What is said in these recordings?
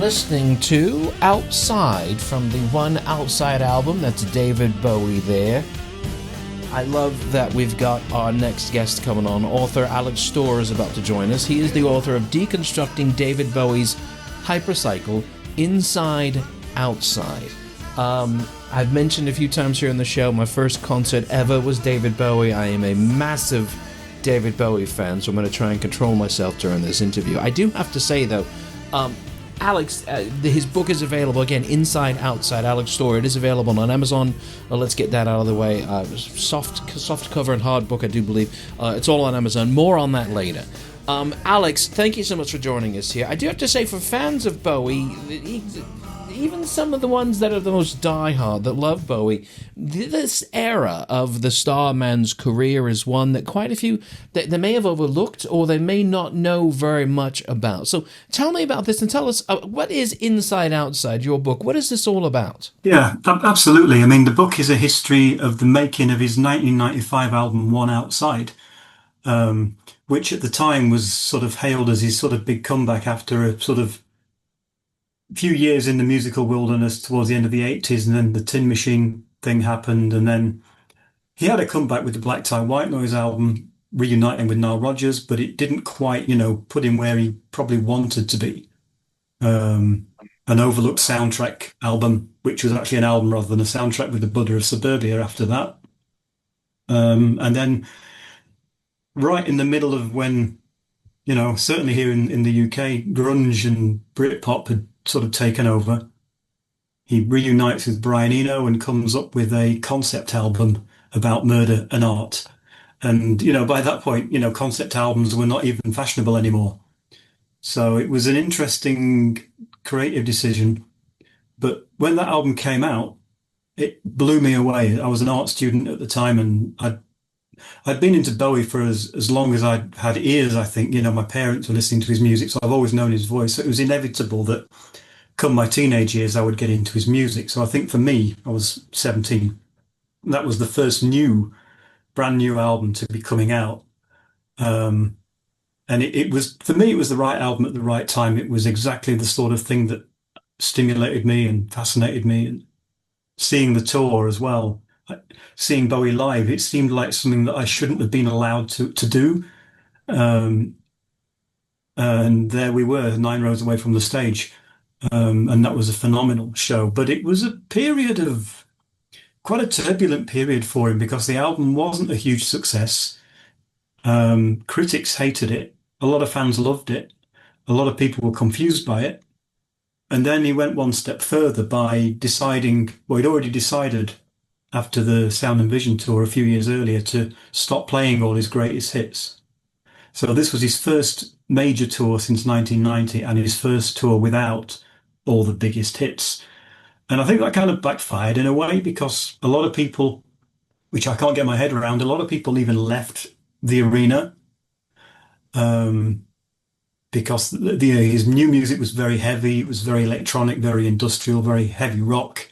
listening to Outside from the One Outside album. That's David Bowie there. I love that we've got our next guest coming on. Author Alex Storr is about to join us. He is the author of Deconstructing David Bowie's Hypercycle, Inside, Outside. I've mentioned a few times here on the show, my first concert ever was David Bowie. I am a massive David Bowie fan, so I'm going to try and control myself during this interview. I do have to say, though, Alex, his book is available, again, Inside, Outside, Alex Storr. It is available on Amazon. Let's get that out of the way. Soft cover and hard book, I do believe. It's all on Amazon. More on that later. Alex, thank you so much for joining us here. I do have to say, for fans of Bowie, even some of the ones that are the most diehard, that love Bowie, this era of the Starman's career is one that quite a few, they may have overlooked or they may not know very much about. So tell me about this and tell us, what is Inside Outside, your book? What is this all about? Yeah, absolutely. I mean, the book is a history of the making of his 1995 album, One Outside, which at the time was sort of hailed as his sort of big comeback after a sort of few years in the musical wilderness towards the end of the 80s, and then the Tin Machine thing happened, and then he had a comeback with the Black Tie White Noise album, reuniting with Nile Rodgers, but it didn't quite, put him where he probably wanted to be. An overlooked soundtrack album, which was actually an album rather than a soundtrack, with the Buddha of Suburbia after that. And then right in the middle of when, certainly here in the UK, grunge and Britpop had sort of taken over, he reunites with Brian Eno and comes up with a concept album about murder and art. And, by that point, concept albums were not even fashionable anymore. So it was an interesting creative decision. But when that album came out, it blew me away. I was an art student at the time, and I'd been into Bowie for as long as I'd had ears, I think. My parents were listening to his music, so I've always known his voice. So it was inevitable that come my teenage years, I would get into his music. So I think for me, I was 17. That was the first brand new album to be coming out. And it was, for me, it was the right album at the right time. It was exactly the sort of thing that stimulated me and fascinated me. And seeing the tour as well, seeing Bowie live, it seemed like something that I shouldn't have been allowed to do. And there we were, 9 rows away from the stage. And that was a phenomenal show. But it was a period of quite a turbulent period for him, because the album wasn't a huge success. Critics hated it. A lot of fans loved it. A lot of people were confused by it. And then he went one step further by deciding, well, he'd already decided after the Sound and Vision tour a few years earlier to stop playing all his greatest hits. So this was his first major tour since 1990, and his first tour without all the biggest hits. And I think that kind of backfired in a way, because a lot of people, which I can't get my head around, a lot of people even left the arena because his new music was very heavy. It was very electronic, very industrial, very heavy rock.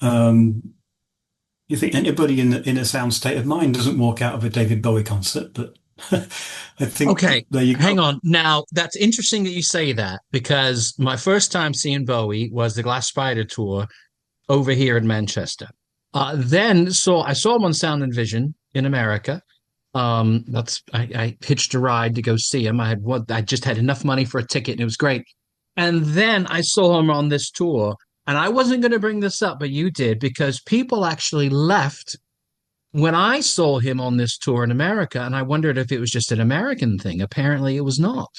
You think anybody in a sound state of mind doesn't walk out of a David Bowie concert, but I think... Okay, there you go. Hang on. Now, that's interesting that you say that, because my first time seeing Bowie was the Glass Spider tour over here in Manchester. I saw him on Sound and Vision in America. I hitched a ride to go see him. I just had enough money for a ticket, and it was great. And then I saw him on this tour, and I wasn't going to bring this up, but you did, because people actually left when I saw him on this tour in America, and I wondered if it was just an American thing. Apparently it was not.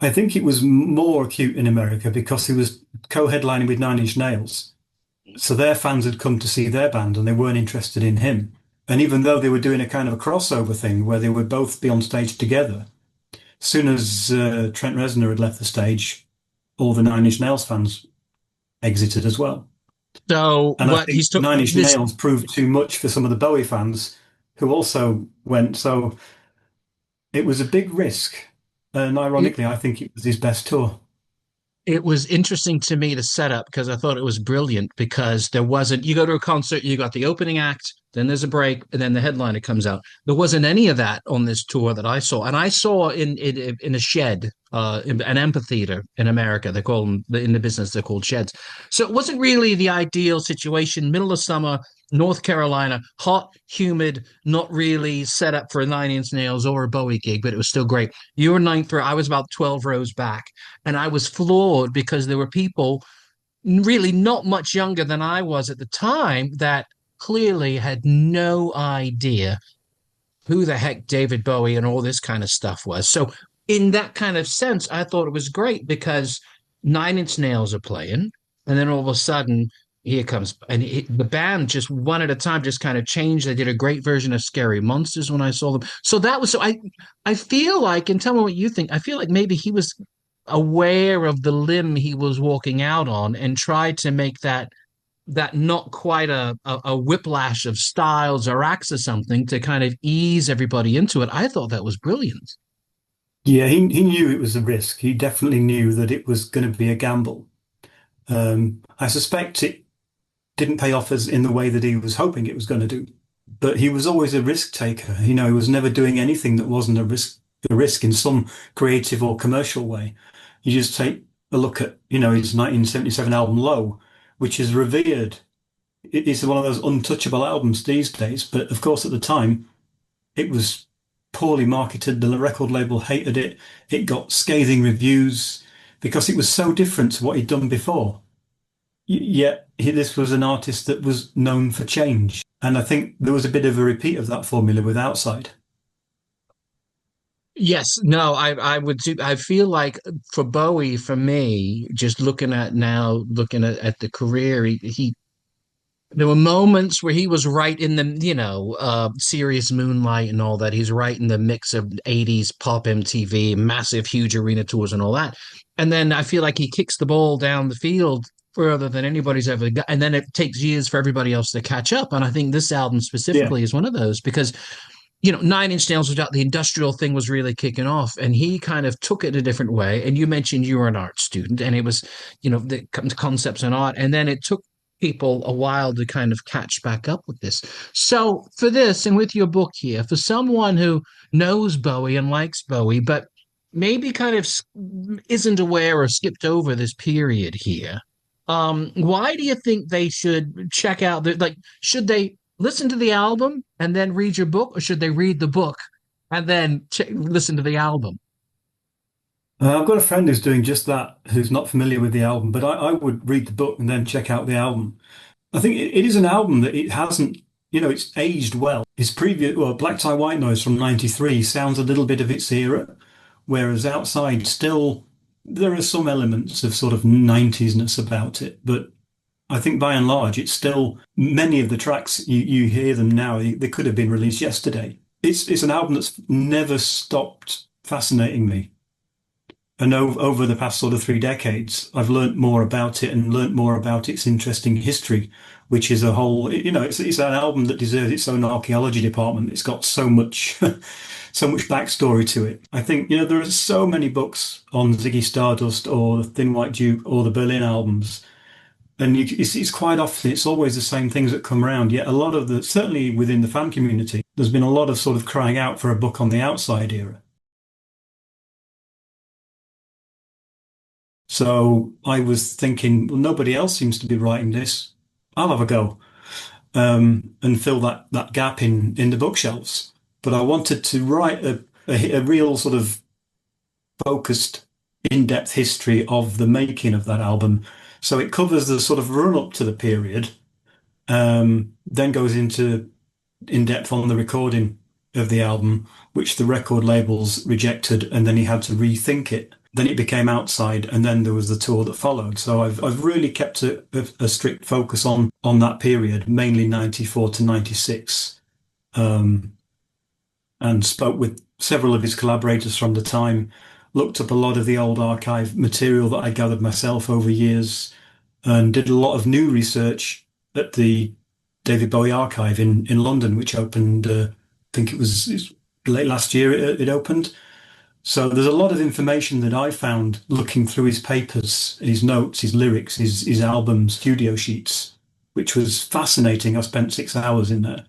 I think it was more acute in America because he was co-headlining with Nine Inch Nails. So their fans had come to see their band and they weren't interested in him. And even though they were doing a kind of a crossover thing where they would both be on stage together, as soon as Trent Reznor had left the stage, all the Nine Inch Nails fans exited as well. So and I think Nine Inch Nails proved too much for some of the Bowie fans who also went. So it was a big risk. And ironically, I think it was his best tour. It was interesting to me to set up because I thought it was brilliant because there wasn't, you go to a concert, you got the opening act, then there's a break, and then the headliner comes out. There wasn't any of that on this tour that I saw. And I saw in a shed, an amphitheater in America. They call them in the business, they're called sheds. So it wasn't really the ideal situation, middle of summer, North Carolina, hot, humid, not really set up for a Nine Inch Nails or a Bowie gig, but it was still great. You were ninth row, I was about 12 rows back. And I was floored because there were people really not much younger than I was at the time that clearly had no idea who the heck David Bowie and all this kind of stuff was. So, in that kind of sense, I thought it was great because Nine Inch Nails are playing, and then all of a sudden, here comes, and the band just one at a time just kind of changed. They did a great version of Scary Monsters when I saw them. So that was so I feel like, and tell me what you think. I feel like maybe he was aware of the limb he was walking out on and tried to make that not quite a whiplash of styles or acts or something to kind of ease everybody into it. I thought that was brilliant. Yeah, he knew it was a risk. He definitely knew that it was going to be a gamble. I suspect it didn't pay off as in the way that he was hoping it was going to do. But he was always a risk taker. You know, he was never doing anything that wasn't a risk in some creative or commercial way. You just take a look at, you know, his 1977 album Low, which is revered. It's one of those untouchable albums these days. But of course, at the time, it was poorly marketed. The record label hated it. It got scathing reviews because it was so different to what he'd done before. Yet this was an artist that was known for change. And I think there was a bit of a repeat of that formula with Outside. Yes, no, I would do. I feel like for Bowie, for me, just looking at now, looking at the career, he there were moments where he was right in the, serious Moonlight and all that. He's right in the mix of 80s pop MTV, massive, huge arena tours and all that. And then I feel like he kicks the ball down the field further than anybody's ever got. And then it takes years for everybody else to catch up. And I think this album Yeah. specifically is one of those because Nine Inch Nails was out, the industrial thing was really kicking off, and he kind of took it a different way. And you mentioned you were an art student, and it was, the concepts in art, and then it took people a while to kind of catch back up with this. So for this, and with your book here, for someone who knows Bowie and likes Bowie, but maybe kind of isn't aware or skipped over this period here, why do you think they should check out the like? Should they listen to the album and then read your book, or should they read the book and then listen to the album? I've got a friend who's doing just that, who's not familiar with the album, but I would read the book and then check out the album. I think it is an album that it hasn't, it's aged well. His previous, well, Black Tie White Noise from '93 sounds a little bit of its era, whereas Outside still, there are some elements of sort of '90s-ness about it, but I think by and large, it's still many of the tracks you hear them now, they could have been released yesterday. It's an album that's never stopped fascinating me. And over the past sort of 3 decades, I've learnt more about it and learnt more about its interesting history, which is a whole, it's an album that deserves its own archaeology department. It's got so much, so much backstory to it. I think, there are so many books on Ziggy Stardust or the Thin White Duke or the Berlin albums. And it's quite often, it's always the same things that come around. Yet a lot of certainly within the fan community, there's been a lot of sort of crying out for a book on the Outside era. So I was thinking, well, nobody else seems to be writing this. I'll have a go, and fill that gap in the bookshelves. But I wanted to write a real sort of focused, in-depth history of the making of that album. So it covers the sort of run up to the period, then goes into in depth on the recording of the album, which the record labels rejected, and then he had to rethink it. Then it became Outside, and then there was the tour that followed. So I've really kept a strict focus on that period, mainly '94 to '96, and spoke with several of his collaborators from the time, looked up a lot of the old archive material that I gathered myself over years, and did a lot of new research at the David Bowie Archive in London, which opened, I think it was late last year it opened. So there's a lot of information that I found looking through his papers, his notes, his lyrics, his album studio sheets, which was fascinating. I spent 6 hours in there.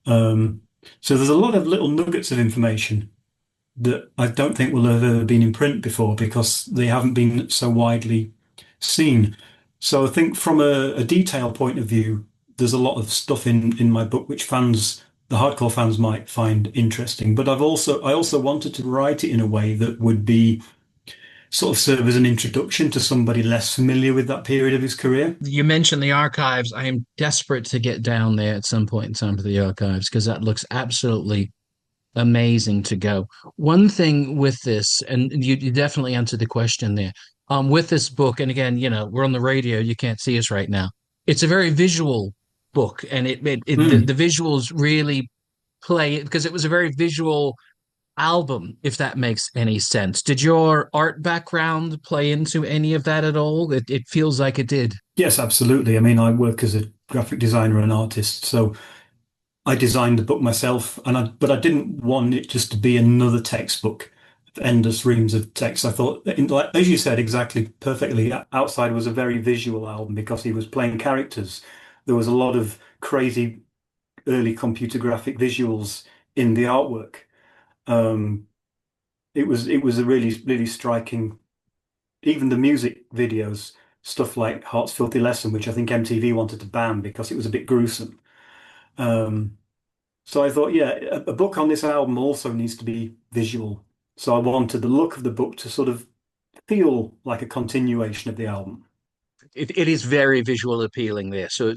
Um, so there's a lot of little nuggets of information that I don't think will have ever been in print before because they haven't been so widely seen. So I think from a detail point of view, there's a lot of stuff in my book which the hardcore fans might find interesting. But I also wanted to write it in a way that would be sort of serve as an introduction to somebody less familiar with that period of his career. You mentioned the archives. I am desperate to get down there at some point in time to the archives because that looks absolutely amazing to go. One thing with this, and you definitely answered the question there. With this book, and again, we're on the radio, you can't see us right now. It's a very visual book, and the Mm. visuals really play it because it was a very visual album, if that makes any sense. Did your art background play into any of that at all? It feels like it did. Yes, absolutely. I mean, I work as a graphic designer and artist, so I designed the book myself, but I didn't want it just to be another textbook, endless reams of text. I thought, like, as you said exactly perfectly, Outside was a very visual album because he was playing characters. There was a lot of crazy early computer graphic visuals in the artwork. Um, it was a really striking. Even the music videos, stuff like Heart's Filthy Lesson, which I think MTV wanted to ban because it was a bit gruesome. Um, So I thought, yeah, a book on this album also needs to be visual. So I wanted the look of the book to sort of feel like a continuation of the album. It is very visual appealing there. So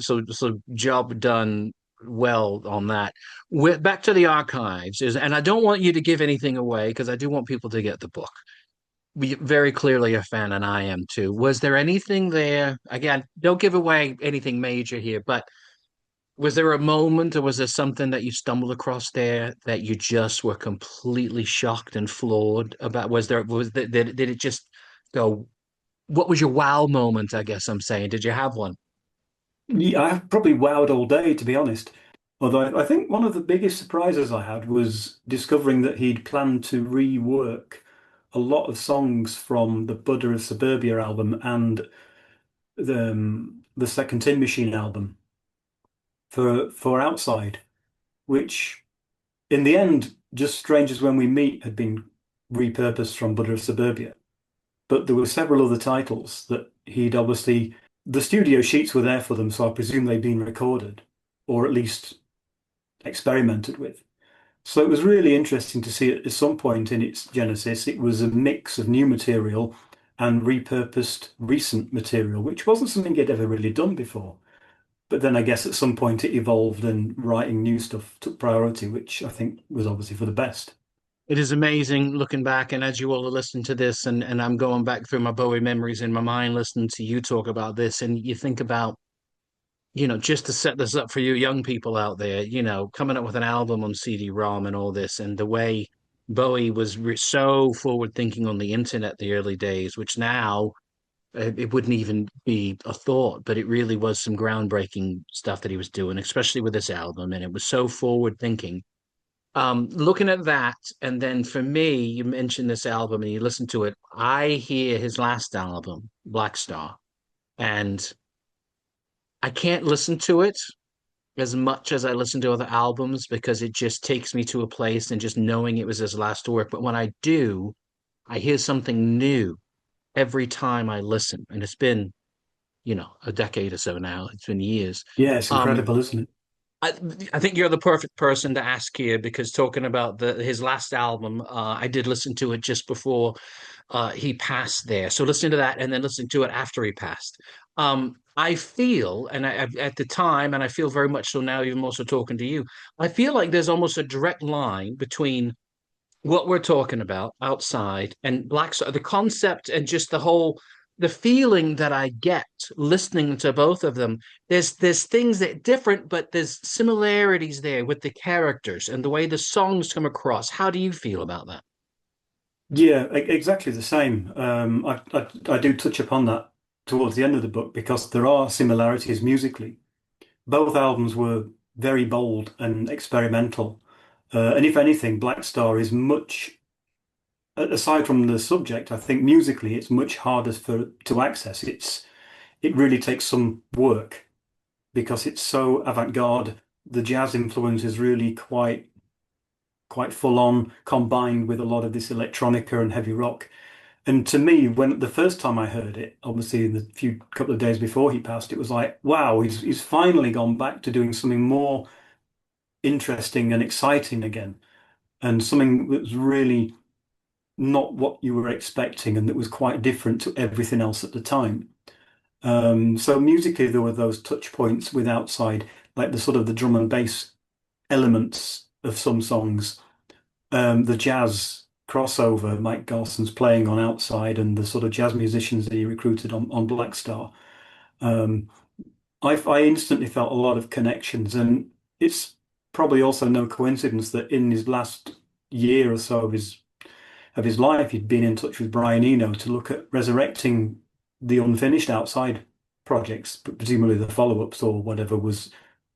job done well on that. Back to the archives and I don't want you to give anything away because I do want people to get the book. Be very clearly a fan, and I am too. Was there anything there? Again, don't give away anything major here, but was there a moment or was there something that you stumbled across there that you just were completely shocked and floored about? Did it just go? What was your wow moment? I guess I'm saying. Did you have one? Yeah, I probably wowed all day, to be honest. Although I think one of the biggest surprises I had was discovering that he'd planned to rework a lot of songs from the Buddha of Suburbia album and the Second Tin Machine album for Outside, which in the end, Just Strangers When We Meet had been repurposed from Buddha of Suburbia. But there were several other titles that he'd obviously, the studio sheets were there for them, so I presume they'd been recorded or at least experimented with. So it was really interesting to see at some point in its genesis, it was a mix of new material and repurposed recent material, which wasn't something he'd ever really done before. But then I guess at some point it evolved and writing new stuff took priority, which I think was obviously for the best. It is amazing looking back, and as you all are listening to this, and I'm going back through my Bowie memories in my mind, listening to you talk about this, and you think about, just to set this up for you young people out there, coming up with an album on CD-ROM and all this, and the way Bowie was so forward thinking on the internet the early days, which now it wouldn't even be a thought, but it really was some groundbreaking stuff that he was doing, especially with this album, and it was so forward thinking. Looking at that, and then for me, you mentioned this album and you listen to it. I hear his last album, Black Star, and I can't listen to it as much as I listen to other albums because it just takes me to a place and just knowing it was his last work. But when I do, I hear something new every time I listen, and it's been, a decade or so now. It's been years. Yeah, it's Um, incredible, isn't it? I, I think you're the perfect person to ask here because talking about his last album, I did listen to it just before he passed there. So listening to that and then listening to it after he passed. I feel, and at the time, and I feel very much so now, even more so talking to you, I feel like there's almost a direct line between what we're talking about outside and Black Star, the concept and just the feeling that I get listening to both of them. There's things that different, but there's similarities there with the characters and the way the songs come across. How do you feel about that? Yeah, exactly the same. I do touch upon that towards the end of the book because there are similarities musically. Both albums were very bold and experimental. And if anything, Black Star is much aside from the subject, I think musically it's much harder for to access. It really takes some work because it's so avant-garde. The jazz influence is really quite full on, combined with a lot of this electronica and heavy rock. And to me, when the first time I heard it, obviously in the few couple of days before he passed, it was like, wow, he's finally gone back to doing something more interesting and exciting again, and something that was really not what you were expecting and that was quite different to everything else at the time. So musically, there were those touch points with Outside, like the sort of the drum and bass elements of some songs, the jazz crossover Mike Garson's playing on Outside, and the sort of jazz musicians that he recruited on Black Star. Um, I instantly felt a lot of connections, and it's probably also no coincidence that in his last year or so of his life, he'd been in touch with Brian Eno to look at resurrecting the unfinished Outside projects, but presumably the follow-ups or whatever was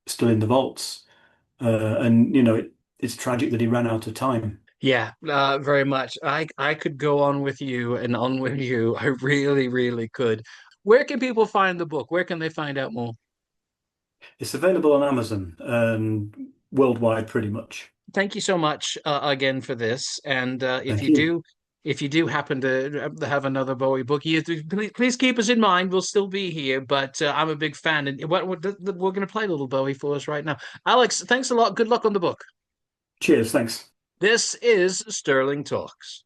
still in the vaults. And it's tragic that he ran out of time. Yeah, very much. I could go on with you and on with you. I really, really could. Where can people find the book? Where can they find out more? It's available on Amazon and worldwide, pretty much. Thank you so much again for this. And Thank you. if you do happen to have another Bowie book, please keep us in mind. We'll still be here, but I'm a big fan, and we're going to play a little Bowie for us right now. Alex, thanks a lot. Good luck on the book. Cheers. Thanks. This is Sterling Talks.